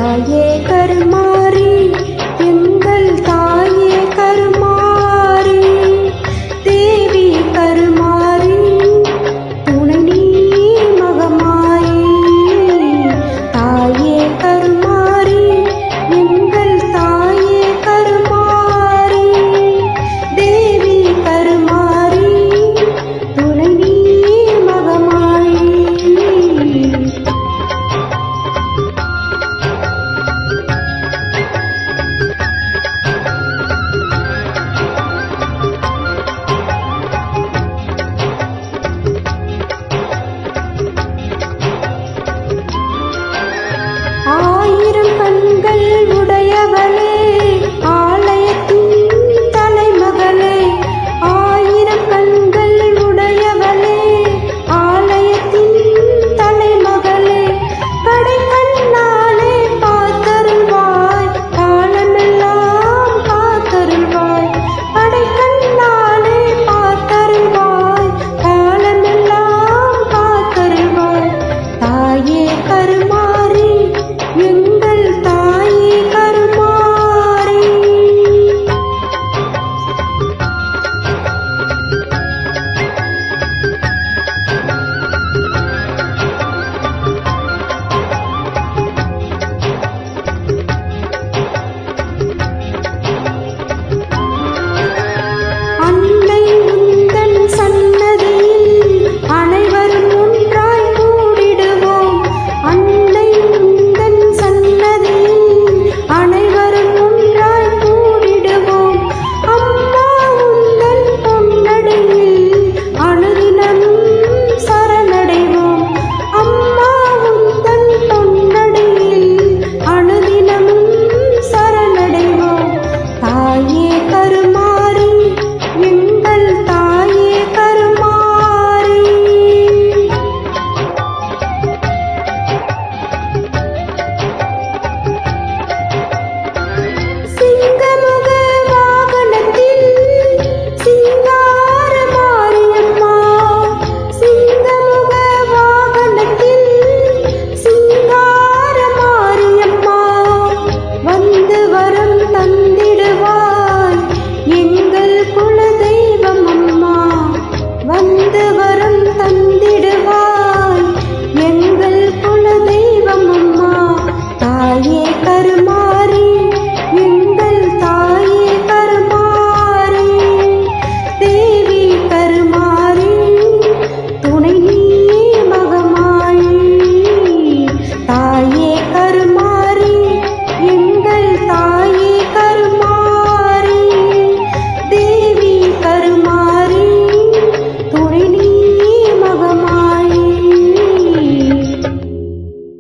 தாயே கருமாரி எங்கள் தாயே கருமாரி தேவி கருமாரி துணை நீ மகமாயி தாயே கருமாரி எங்கள் தாயே கருமாரி தேவி கருமாரி துணை நீ மகமாயி ஆயிரம் கண்கள் உடையவளே ஆலயத்தின் தலைமகளே ஆயிரம் கண்கள் உடையவளே ஆலயத்தின் தலைமகளே கடை கண்ணாலே பார்த்தருள்வாய் காலமெல்லாம் காத்தருள்வாய் கடை கண்ணாலே பார்த்தருள்வாய் காலமெல்லாம் காத்தருள்வாய் தாயே கருமாரி எங்கள் தாயே கருமாரி அன்னை உந்தன் சன்னதியில் அனைவரும் ஒன்றாய் கூடிடுவோம் அன்னை உந்தன் சன்னதியில் அனைவரும் ஒன்றாய் கூடிடுவோம் அம்மா உந்தன் பொன்னடியில் அனுதினமும் சரணடைவோம் அம்மா உந்தன் பொன்னடியில் அனுதினமும் சரணடைவோம் தாயே கருமாரி எங்கள் தாயே கருமாரி சிங்கமுக வாகனத்தில் சிங்கார மாரியம்மா சிங்கமுக வாகனத்தில் சிங்கார மாரியம்மா வந்து வரம் தந்திடுவாய் எங்கள் குலதெய்வம் அம்மா வந்து வரம் தந்திடுவாய் எங்கள் குலதெய்வம் அம்மா தாயே கருமாரி எங்கள் தாயே கருமாரி தேவி கருமாரி துணை நீயே மகமாயி தாயே கருமாரி எங்கள் தாயே கருமாரி